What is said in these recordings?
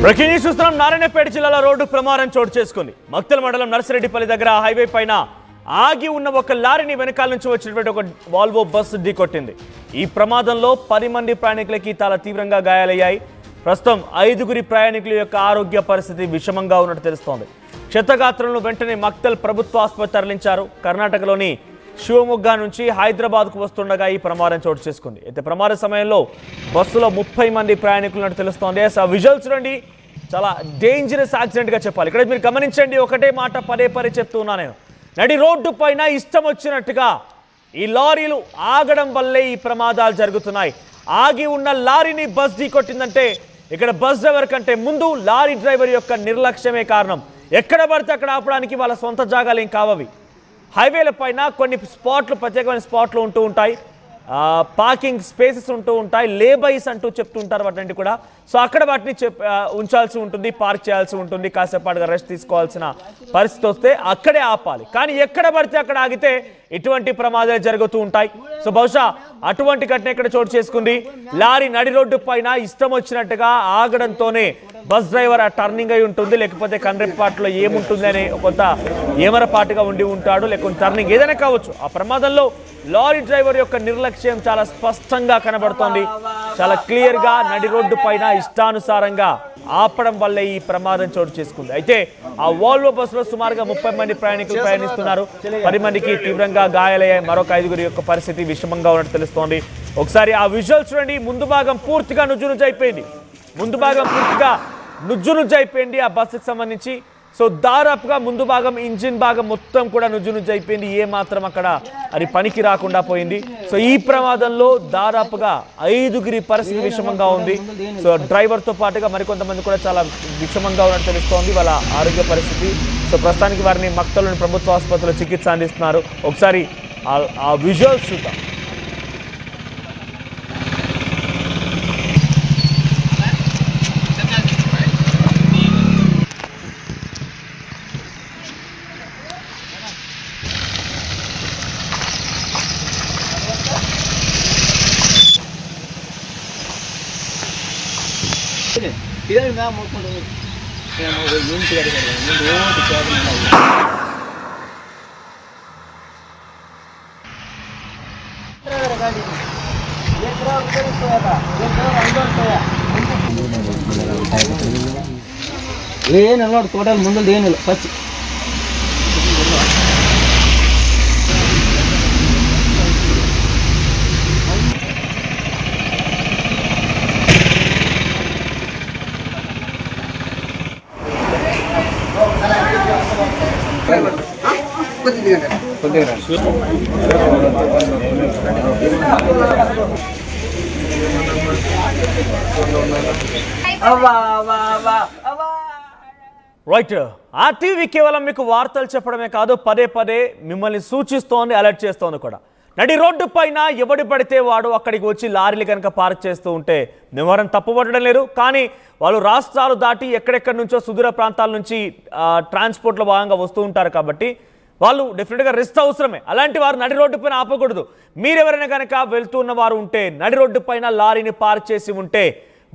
Breaking news చూస్తున్నాం. నారాయణపేట జిల్లాలో road ప్రమాదం చోటు చేసుకుంది. మక్తల్ మండలం నర్సిరెడ్డిపల్లి దగ్గర హైవే పైన ఆగి ఉన్న ఒక లారీని వెనకాల నుంచి వచ్చినటువంటి ఒక వాల్వో బస్సు ఢీకొట్టింది. ఈ ప్రమాదంలో 10 మంది ప్రయాణికులకి చాలా తీవ్రంగా గాయాలయ్యాయి. ప్రస్తుతం 5గురి ప్రయాణికుల యొక్క ఆరోగ్య పరిస్థితి విషమంగా ఉన్నట్టు తెలుస్తోంది. క్షతగాత్రులను వెంటనే మక్తల్ ప్రభుత్వ ఆసుపత్రి తరలించారు. కర్ణాటకలోని శివమొగ్గ నుంచి హైదరాబాద్కు వస్తుండగా ఈ ప్రమాదం చోటు చేసుకుంది. అయితే ప్రమాద సమయంలో బస్సులో 30 మంది ప్రయాణికులు ఉన్నట్టు తెలుస్తోంది. ఆ విజువల్స్ చూడండి, చాలా డేంజరస్ యాక్సిడెంట్గా చెప్పాలి. ఇక్కడ మీరు గమనించండి, ఒకటే మాట పదే చెప్తూ ఉన్నాను నేను. నడి రోడ్డు పైన ఇష్టం వచ్చినట్టుగా ఈ లారీలు ఆగడం వల్లే ఈ ప్రమాదాలు జరుగుతున్నాయి. ఆగి ఉన్న లారీని బస్ ఢీకొట్టిందంటే ఇక్కడ బస్ డ్రైవర్ కంటే ముందు లారీ డ్రైవర్ యొక్క నిర్లక్ష్యమే కారణం. ఎక్కడ పడితే అక్కడ ఆపడానికి వాళ్ళ సొంత జాగాలు ఏం కావవి. హైవేల పైన కొన్ని స్పాట్లు, ప్రత్యేకమైన స్పాట్లు ఉంటూ ఉంటాయి, పార్కింగ్ స్పేసెస్ ఉంటూ ఉంటాయి, లేబైస్ అంటూ చెప్తూ ఉంటారు వాటిని కూడా. సో అక్కడ వాటిని ఉంచాల్సి ఉంటుంది, పార్క్ చేయాల్సి ఉంటుంది. కాసేపాటుగా రెస్ట్ తీసుకోవాల్సిన పరిస్థితి వస్తే అక్కడే ఆపాలి. కానీ ఎక్కడ పడితే అక్కడ ఆగితే ఇటువంటి ప్రమాదాలు జరుగుతూ ఉంటాయి. సో బహుశా అటువంటి ఘటన ఇక్కడ చోటు చేసుకుంది. లారీ నడి రోడ్డు పైన ఇష్టం వచ్చినట్టుగా ఆగడంతోనే బస్ డ్రైవర్ ఆ టర్నింగ్ అయి ఉంటుంది, లేకపోతే కండ్రెప్పాట్లో ఏముంటుంది అనే కొంత ఏమరపాటుగా ఉండి ఉంటాడు, లేకుంటే టర్నింగ్ ఏదైనా కావచ్చు. ఆ ప్రమాదంలో లారీ డ్రైవర్ యొక్క నిర్లక్ష్యం చాలా స్పష్టంగా కనబడుతోంది. చాలా క్లియర్గా నడి రోడ్డు పైన ఇష్టానుసారంగా ఆపడం వల్లే ఈ ప్రమాదం చోటు చేసుకుంది. అయితే ఆ వాల్వో బస్సులో సుమారుగా 30 మంది ప్రయాణికులు ప్రయాణిస్తున్నారు. 10 మందికి తీవ్రంగా గాయాలయ్యాయి. మరొక 5గురి యొక్క పరిస్థితి విషమంగా ఉన్నట్టు తెలుస్తోంది. ఒకసారి ఆ విజువల్స్ చూడండి. ముందు భాగం పూర్తిగా నుజ్జునుజ్జైపోయింది. ఆ బస్సుకు సంబంధించి. సో దాదాపుగా ముందు భాగం, ఇంజిన్ భాగం మొత్తం కూడా నుజ్జునుజ్జైపోయింది. ఏ మాత్రం అక్కడ అది పనికి రాకుండా పోయింది. సో ఈ ప్రమాదంలో దాదాపుగా 5గురి పరిస్థితి విషమంగా ఉంది. సో డ్రైవర్తో పాటుగా మరికొంతమంది కూడా చాలా విషమంగా ఉన్నట్టు తెలుస్తోంది వాళ్ళ ఆరోగ్య పరిస్థితి. సో ప్రస్తుతానికి వారిని మక్తల్లోని ప్రభుత్వ ఆసుపత్రిలో చికిత్స అందిస్తున్నారు. ఒకసారి ఆ విజువల్స్ చూద్దాం. इधर मैं मोड़ यूनिट टोटल मुझे फस्ट రైట్. ఆర్టీవీ కేవలం మీకు వార్తలు చెప్పడమే కాదు, పదే మిమ్మల్ని సూచిస్తోంది, అలర్ట్ చేస్తోంది కూడా. నడి రోడ్డు పైన ఎవడి పడితే వాడు అక్కడికి వచ్చి లారీలు కనుక పార్క్ చేస్తూ ఉంటే నివారణ తప్పుపట్టడం లేదు. కానీ వాళ్ళు రాష్ట్రాలు దాటి ఎక్కడెక్కడి నుంచో సుదూర ప్రాంతాల నుంచి ట్రాన్స్పోర్ట్లో భాగంగా వస్తూ ఉంటారు కాబట్టి వాళ్ళు డెఫినెట్గా రెస్ట్ అవసరమే. అలాంటి వారు నడి రోడ్డు పైన ఆపకూడదు. మీరెవరైనా కనుక వెళ్తున్న వారు ఉంటే నడి రోడ్డు పైన లారీని పార్క్ చేసి ఉంటే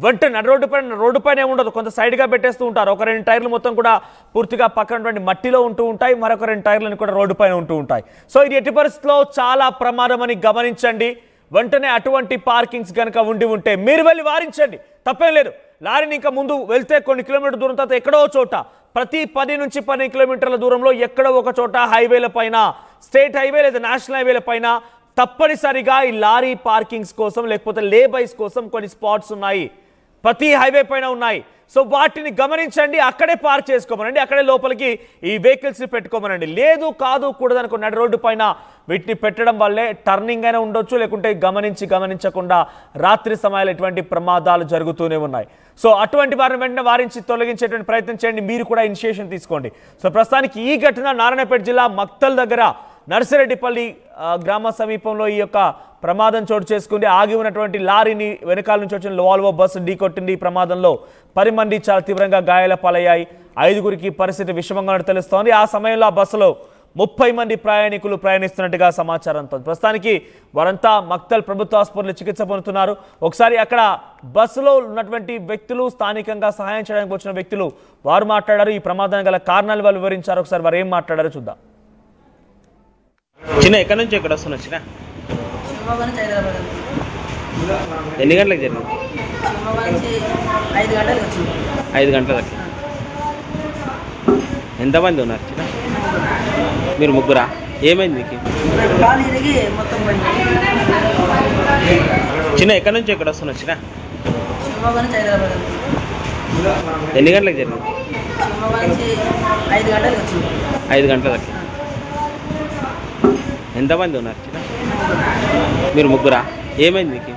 వెంటనే నడి రోడ్డు పైన ఏముండదు, కొంత సైడ్గా పెట్టేస్తూ ఉంటారు. ఒక 2 టైర్లు మొత్తం కూడా పూర్తిగా పక్కనటువంటి మట్టిలో ఉంటూ ఉంటాయి, మరొక 2 టైర్లను కూడా రోడ్డు పైన ఉంటూ ఉంటాయి. సో ఇది ఎట్టి పరిస్థితుల్లో చాలా ప్రమాదం అని గమనించండి. వెంటనే అటువంటి పార్కింగ్స్ కనుక ఉంటే మీరు వెళ్ళి వారించండి, తప్పేం లేదు. లారీని ఇంకా ముందు వెళ్తే కొన్ని కిలోమీటర్ దూరం తర్వాత ఎక్కడో చోట, ప్రతి 10 నుంచి 12 కిలోమీటర్ల దూరంలో ఎక్కడో ఒక చోట హైవేల పైన, స్టేట్ హైవే లేదా నేషనల్ హైవేల పైన తప్పనిసరిగా ఈ లారీ పార్కింగ్స్ కోసం లేకపోతే లేబైస్ కోసం కొన్ని స్పాట్స్ ఉన్నాయి, ప్రతి హైవే పైన ఉన్నాయి. సో వాటిని గమనించండి, అక్కడే పార్క్ చేసుకోమనండి, అక్కడే లోపలికి ఈ వెహికల్స్ని పెట్టుకోమనండి. లేదు కాదు కూడదనుకో నడి రోడ్డు పైన వీటిని పెట్టడం వల్లే టర్నింగ్ అయినా ఉండొచ్చు, లేకుంటే గమనించకుండా రాత్రి సమయాలు ఎటువంటి ప్రమాదాలు జరుగుతూనే ఉన్నాయి. సో అటువంటి వారిని వెంటనే వారించి తొలగించేటువంటి ప్రయత్నం చేయండి. మీరు కూడా ఇనిషియేషన్ తీసుకోండి. సో ప్రస్తుతానికి ఈ ఘటన నారాయణపేట జిల్లా మక్తల్ దగ్గర నర్సిరెడ్డిపల్లి గ్రామ సమీపంలో ఈ యొక్క ప్రమాదం చోటు చేసుకుంది. ఆగి ఉన్నటువంటి లారీని వెనకాల నుంచి వచ్చిన వాల్వో బస్సు ఢీకొట్టింది. ఈ ప్రమాదంలో 10 మంది చాలా తీవ్రంగా గాయాల పాలయ్యాయి. 5గురికి పరిస్థితి విషమంగా తెలుస్తోంది. ఆ సమయంలో ఆ బస్సులో 30 మంది ప్రయాణికులు ప్రయాణిస్తున్నట్టుగా సమాచారంతో ప్రస్తుతానికి వారంతా మక్తల్ ప్రభుత్వ ఆసుపత్రిలో చికిత్స పొందుతున్నారు. ఒకసారి అక్కడ బస్సులో ఉన్నటువంటి వ్యక్తులు, స్థానికంగా సహాయం చేయడానికి వచ్చిన వ్యక్తులు వారు మాట్లాడారు. ఈ ప్రమాదానికి గల కారణాలు వాళ్ళు వివరించారు. ఒకసారి వారు ఏం మాట్లాడారో చూద్దాం. చిన్న ఎక్కడి నుంచి ఎక్కడ వస్తున్నా చిన్న? ఎన్ని గంటలకు జరిగింది? 5 గంటలకి. ఎంతమంది ఉన్నారు చిన్న? మీరు ముగ్గురా? ఏమైంది మీకు? చిన్న ఎక్కడి నుంచి ఎక్కడ వస్తున్నా చిన్న? ఎన్ని గంటలకు జరిగింది? 5 గంటలకి. ఎంతమంది ఉన్నారు చిన్న? మీరు ముగ్గురా? ఏమైంది మీకు?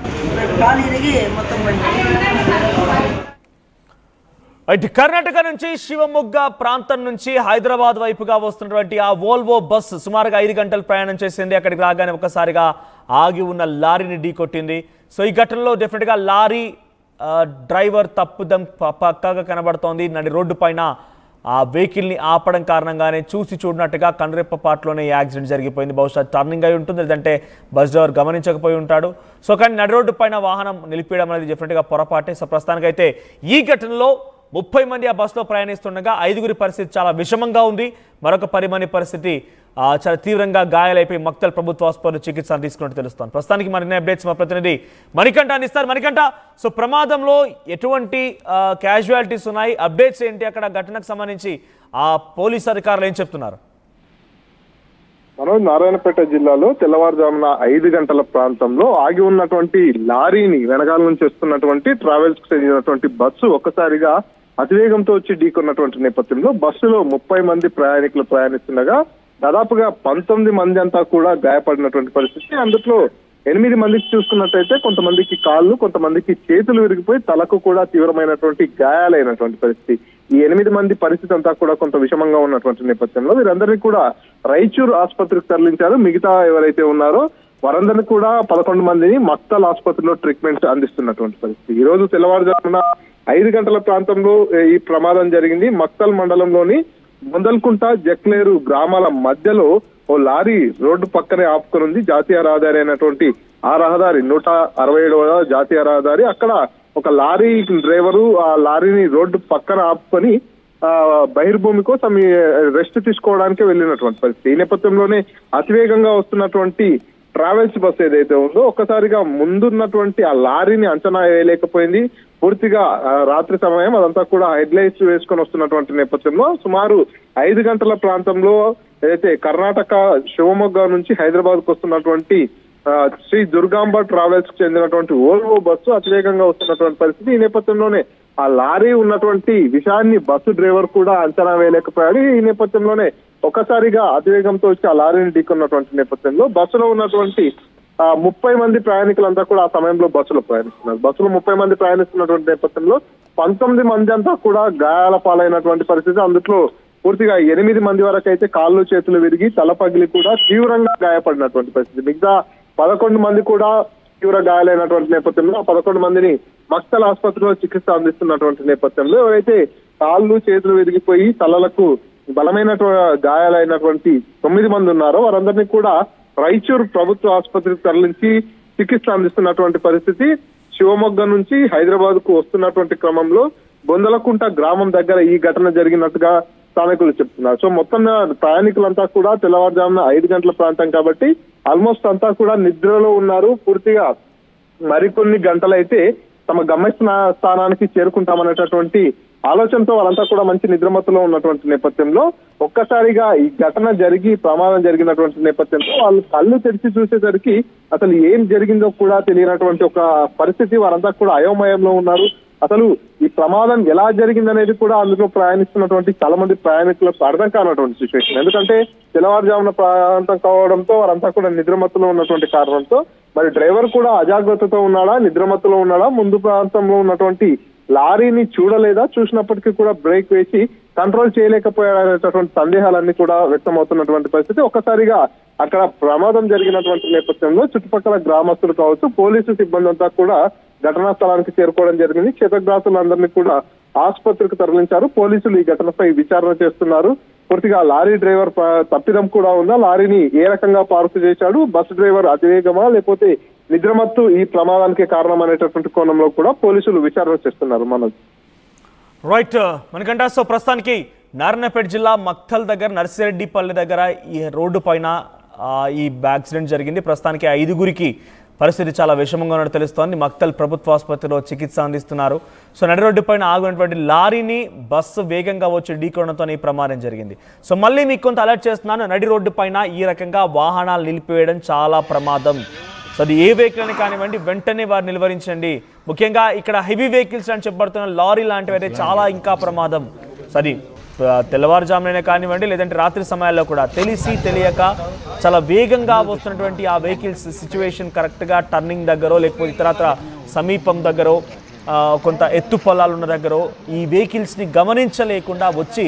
ఇటు కర్ణాటక నుంచి శివమొగ్గ ప్రాంతం నుంచి హైదరాబాద్ వైపుగా వస్తున్నటువంటి ఆ వోల్వో బస్ సుమారుగా 5 గంటలు ప్రయాణం చేసింది. అక్కడికి రాగానే ఒకసారిగా ఆగి ఉన్న లారీని ఢీకొట్టింది. సో ఈ ఘటనలో డెఫినెట్గా లారీ డ్రైవర్ తప్పుదం పక్కాగా కనబడుతోంది. నడి రోడ్డు పైన ఆ వెహికల్ని ఆపడం కారణంగానే చూసి చూడనట్టుగా కనురెప్పపాట్లోనే ఈ యాక్సిడెంట్ జరిగిపోయింది. బహుశా టర్నింగ్ అయి ఉంటుంది, లేదంటే బస్ డ్రైవర్ గమనించకపోయి ఉంటాడు. సో కానీ నడి రోడ్డు పైన వాహనం నిలిపేయడం అనేది డెఫినెట్గా పొరపాటే. సో ప్రస్తుతానికైతే ఈ ఘటనలో 30 మంది ఆ బస్సులో ప్రయాణిస్తుండగా 5గురి పరిస్థితి చాలా విషమంగా ఉంది. మరొక 10 మంది పరిస్థితి చాలా తీవ్రంగా గాయాలైపోయి మక్తల్ ప్రభుత్వ ఆసుపత్రిలో చికిత్స తీసుకున్నట్టు తెలుస్తోంది. ప్రస్తుతానికి మరిన్ని అప్డేట్స్ మా ప్రతినిధి మణికంఠ అందిస్తారు. మణికంఠ, సో ప్రమాదంలో ఎటువంటి క్యాజువాలిటీస్ ఉన్నాయి, అప్డేట్స్ ఏంటి, అక్కడ ఘటనకు సంబంధించి ఆ పోలీస్ అధికారులు ఏం చెప్తున్నారు? మనోజ్, నారాయణపేట జిల్లాలో తెల్లవారుజామున 5 గంటల ప్రాంతంలో ఆగి ఉన్నటువంటి లారీని వెనకాల నుంచి వస్తున్నటువంటి ట్రావెల్స్ కు చెందినటువంటి బస్సు ఒక్కసారిగా అతివేగంతో వచ్చి ఢీకొన్నటువంటి నేపథ్యంలో బస్సులో 30 మంది ప్రయాణికులు ప్రయాణిస్తుండగా దాదాపుగా 19 మంది అంతా కూడా గాయపడినటువంటి పరిస్థితి. అందులో 8 మందికి చూసుకున్నట్టయితే కొంతమందికి కాళ్ళు, కొంతమందికి చేతులు విరిగిపోయి తలకు కూడా తీవ్రమైనటువంటి గాయాలైనటువంటి పరిస్థితి. ఈ 8 మంది పరిస్థితి అంతా కూడా కొంత విషమంగా ఉన్నటువంటి నేపథ్యంలో వీరందరినీ కూడా రాయచూర్ ఆసుపత్రికి తరలించారు. మిగతా ఎవరైతే ఉన్నారో వారందరినీ కూడా 11 మందిని మక్తల్ ఆసుపత్రిలో ట్రీట్మెంట్ అందిస్తున్నటువంటి పరిస్థితి. ఈ రోజు తెల్లవారుజామున 5 గంటల ప్రాంతంలో ఈ ప్రమాదం జరిగింది. మక్తల్ మండలంలోని బొందల్కుంట, జక్లేరు గ్రామాల మధ్యలో ఓ లారీ రోడ్డు పక్కనే ఆపుకొని ఉంది. జాతీయ రహదారి అయినటువంటి ఆ రహదారి 167వ జాతీయ రహదారి. అక్కడ ఒక లారీ డ్రైవరు ఆ లారీని రోడ్డు పక్కన ఆపుకొని బహిర్భూమి కోసం రెస్ట్ తీసుకోవడానికి వెళ్ళినటువంటి పరిస్థితి. ఈ నేపథ్యంలోనే అతివేగంగా వస్తున్నటువంటి ట్రావెల్స్ బస్ ఏదైతే ఉందో ఒక్కసారిగా ముందున్నటువంటి ఆ లారీని అంచనా వేయలేకపోయింది. పూర్తిగా రాత్రి సమయం అదంతా కూడా హెడ్ లైట్స్ వేసుకొని వస్తున్నటువంటి నేపథ్యంలో సుమారు 5 గంటల ప్రాంతంలో ఏదైతే కర్ణాటక శివమొగ్గ నుంచి హైదరాబాద్ కు వస్తున్నటువంటి శ్రీ దుర్గాంబ ట్రావెల్స్ కు చెందినటువంటి వోల్వో బస్సు అతివేగంగా వస్తున్నటువంటి పరిస్థితి. ఈ నేపథ్యంలోనే ఆ లారీ ఉన్నటువంటి విషయాన్ని బస్సు డ్రైవర్ కూడా అంచనా వేయలేకపోయాడు. ఈ నేపథ్యంలోనే ఒక్కసారిగా అతివేగంతో వచ్చి ఆ లారీని ఢీకొన్నటువంటి నేపథ్యంలో బస్సులో ఉన్నటువంటి 30 మంది ప్రయాణికులంతా కూడా ఆ సమయంలో బస్సులో ప్రయాణిస్తున్నారు. బస్సులో 30 మంది ప్రయాణిస్తున్నటువంటి నేపథ్యంలో 19 మంది అంతా కూడా గాయాల పాలైనటువంటి పరిస్థితి. అందులో పూర్తిగా 8 మంది వరకు అయితే కాళ్ళు చేతులు విరిగి తల పగిలి కూడా తీవ్రంగా గాయపడినటువంటి పరిస్థితి. మిగతా 11 మంది కూడా తీవ్ర గాయాలైనటువంటి నేపథ్యంలో 11 మందిని మక్తల్ ఆసుపత్రిలో చికిత్స అందిస్తున్నటువంటి నేపథ్యంలో ఎవరైతే కాళ్ళు చేతులు విరిగిపోయి తలలకు బలమైన గాయాలైనటువంటి 9 మంది ఉన్నారో వారందరినీ కూడా రాయచూర్ ప్రభుత్వ ఆసుపత్రికి తరలించి చికిత్స అందిస్తున్నటువంటి పరిస్థితి. శివమొగ్గ నుంచి హైదరాబాద్ కు వస్తున్నటువంటి క్రమంలో బొందలకుంట గ్రామం దగ్గర ఈ ఘటన జరిగినట్టుగా స్థానికులు చెప్తున్నారు. సో మొత్తం ప్రయాణికులంతా కూడా తెల్లవారుజామున 5 గంటల ప్రాంతం కాబట్టి ఆల్మోస్ట్ అంతా కూడా నిద్రలో ఉన్నారు. పూర్తిగా మరికొన్ని గంటలైతే తమ గమ్యస్థానానికి చేరుకుంటామనేటటువంటి ఆలోచనతో వాళ్ళంతా కూడా మంచి నిద్రమత్తులో ఉన్నటువంటి నేపథ్యంలో ఒక్కసారిగా ఈ ఘటన జరిగి ప్రమాదం జరిగినటువంటి నేపథ్యంలో వాళ్ళు కళ్ళు తెరిచి చూసేసరికి అసలు ఏం జరిగిందో కూడా తెలియనటువంటి ఒక పరిస్థితి. వారంతా కూడా అయోమయంలో ఉన్నారు. అసలు ఈ ప్రమాదం ఎలా జరిగిందనేది కూడా అందులో ప్రయాణిస్తున్నటువంటి చాలా మంది ప్రయాణికులకు అర్థం కానటువంటి సిచ్యువేషన్. ఎందుకంటే తెల్లవారుజామున ప్రాంతం కావడంతో వారంతా కూడా నిద్రమత్తులో ఉన్నటువంటి కారణంతో మరి డ్రైవర్ కూడా అజాగ్రత్తతో ఉన్నాడా, నిద్రమత్తులో ఉన్నాడా, ముందు ప్రాంతంలో ఉన్నటువంటి లారీని చూడలేదా, చూసినప్పటికీ కూడా బ్రేక్ వేసి కంట్రోల్ చేయలేకపోయాడనేటటువంటి సందేహాలన్నీ కూడా వ్యక్తమవుతున్నటువంటి పరిస్థితి. ఒక్కసారిగా అక్కడ ప్రమాదం జరిగినటువంటి నేపథ్యంలో చుట్టుపక్కల గ్రామస్తులు కావచ్చు, పోలీసు సిబ్బంది అంతా కూడా ఘటనా స్థలానికి చేరుకోవడం జరిగింది. క్షతగ్రాసులందరినీ కూడా ఆసుపత్రికి తరలించారు. పోలీసులు ఈ ఘటనపై విచారణ చేస్తున్నారు. పూర్తిగా లారీ డ్రైవర్ తప్పిదం కూడా ఉందా, లారీని ఏ రకంగా పార్కు చేశాడు, బస్సు డ్రైవర్ అతివేగమా లేకపోతే నిద్రమత్తు ఈ ప్రమాదానికి కారణం అనేటటువంటి కోణంలో కూడా పోలీసులు విచారణ చేస్తున్నారు. మనోజ్. రైట్ మనకంట. సో ప్రస్తుతానికి నారాయణపేట జిల్లా మక్తల్ దగ్గర నర్సిరెడ్డిపల్లి దగ్గర ఈ రోడ్డు పైన ఈ యాక్సిడెంట్ జరిగింది. ప్రస్తుతానికి 5గురికి పరిస్థితి చాలా విషమంగా ఉన్నట్టు తెలుస్తోంది. మక్తల్ ప్రభుత్వ ఆసుపత్రిలో చికిత్స అందిస్తున్నారు. సో నడి రోడ్డు పైన ఆగినటువంటి లారీని బస్సు వేగంగా వచ్చి ఢీకొనడంతో ఈ ప్రమాదం జరిగింది. సో మళ్ళీ మీకు కొంత అలర్ట్ చేస్తున్నాను, నడి రోడ్డు పైన ఈ రకంగా వాహనాలు నిలిపివేయడం చాలా ప్రమాదం. సో అది ఏ వెహికల్ అని కానివ్వండి, వెంటనే వారు నిలువరించండి. ముఖ్యంగా ఇక్కడ హెవీ వెహికల్స్ అని చెప్పబడుతున్న లారీ లాంటివి అయితే చాలా ఇంకా ప్రమాదం. సరే తెల్లవారుజామునైనా కానివ్వండి, లేదంటే రాత్రి సమయాల్లో కూడా తెలిసి తెలియక చాలా వేగంగా వస్తున్నటువంటి ఆ వెహికల్స్ సిచ్యువేషన్ కరెక్ట్గా టర్నింగ్ దగ్గర లేకపోతే ఇతరత్ర సమీపం దగ్గర కొంత ఎత్తు పొలాలు ఉన్న దగ్గర ఈ వెహికల్స్ని గమనించలేకుండా వచ్చి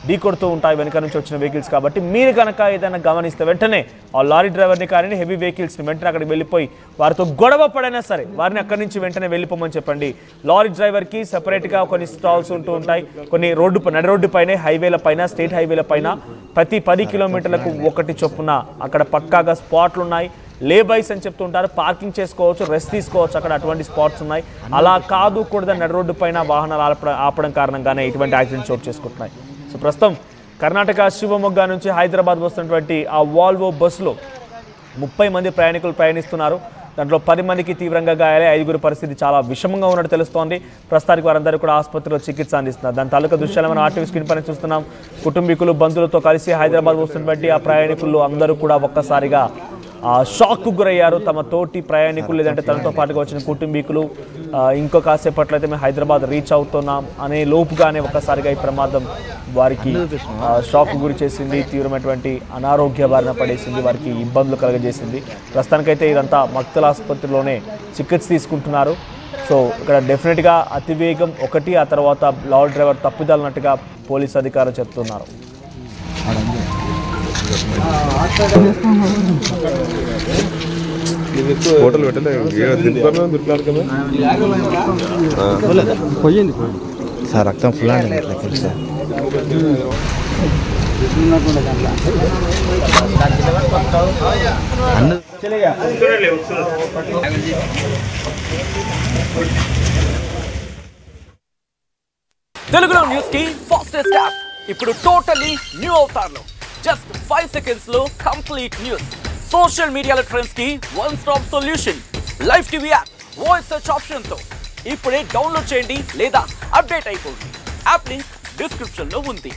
ఢీకొడుతూ ఉంటాయి వెనక నుంచి వచ్చిన వెహికల్స్. కాబట్టి మీరు కనుక ఏదైనా గమనిస్తే వెంటనే ఆ లారీ డ్రైవర్ని కానీ హెవీ వెహికల్స్ని వెంటనే అక్కడికి వెళ్ళిపోయి వారితో గొడవ పడైనా సరే వారిని అక్కడి నుంచి వెంటనే వెళ్ళిపోమని చెప్పండి. లారీ డ్రైవర్కి సెపరేట్గా కొన్ని స్టాల్స్ ఉంటూ ఉంటాయి. కొన్ని నడి రోడ్డు పైన హైవేల పైన స్టేట్ హైవేల పైన ప్రతి 10 కిలోమీటర్లకు ఒకటి చొప్పున అక్కడ పక్కాగా స్పాట్లు ఉన్నాయి. లేబైస్ అని చెప్తుంటారు, పార్కింగ్ చేసుకోవచ్చు, రెస్ట్ తీసుకోవచ్చు, అక్కడ అటువంటి స్పాట్స్ ఉన్నాయి. అలా కాదు కూడా నడి రోడ్డు పైన వాహనాలు ఆపడం కారణంగానే ఇటువంటి యాక్సిడెంట్స్ చోటు చేసుకుంటున్నాయి. సో ప్రస్తుతం కర్ణాటక శివమొగ్గ నుంచి హైదరాబాద్ వస్తున్నటువంటి ఆ వాల్వో బస్సులో 30 మంది ప్రయాణికులు ప్రయాణిస్తున్నారు. దాంట్లో 10 మందికి తీవ్రంగా గాయాలై 5గురి పరిస్థితి చాలా విషమంగా ఉన్నట్టు తెలుస్తోంది. ప్రస్తుతానికి వారందరూ కూడా ఆసుపత్రిలో చికిత్స అందిస్తున్నారు. దాని తాలూకా దృశ్యాలు మనం ఆర్టీవీ స్క్రీన్ పైన చూస్తున్నాం. కుటుంబీకులు బంధువులతో కలిసి హైదరాబాద్ వస్తున్నటువంటి ఆ ప్రయాణికులు అందరూ కూడా ఒక్కసారిగా షాక్కు గురయ్యారు. తమ తోటి ప్రయాణికులు లేదంటే తనతో పాటుగా వచ్చిన కుటుంబీకులు ఇంకో కాసేపట్లో అయితే మేము హైదరాబాద్ రీచ్ అవుతున్నాం అనే లోపుగానే ఒక్కసారిగా ఈ ప్రమాదం వారికి షాక్కు గురి చేసింది. తీవ్రమైనటువంటి అనారోగ్య బారిన పడేసింది, వారికి ఇబ్బందులు కలగజేసింది. ప్రస్తుతానికైతే ఇదంతా మక్తల్ ఆసుపత్రిలోనే చికిత్స తీసుకుంటున్నారు. సో ఇక్కడ డెఫినెట్గా అతివేగం ఒకటి, ఆ తర్వాత లారీ డ్రైవర్ తప్పిదాలన్నట్టుగా పోలీసు అధికారులు చెప్తున్నారు. హోటల్ పెట్టలేదు పోయింది సార్, రక్తం ఫుల్ అండి సార్. తెలుగులో న్యూస్ కి ఫాస్టెస్ట్ యాప్ ఇప్పుడు టోటలీ న్యూ అవతార్లో జస్ట్ 5 seconds లో కంప్లీట్ న్యూస్. సోషల్ మీడియాలో ట్రెండ్స్ కి one stop solution. Live TV app voice search option తో ఇప్పుడే డౌన్లోడ్ చేయండి లేదా అప్డేట్ అయిపోండి. యాప్ లింక్ డిస్క్రిప్షన్ లో ఉంది.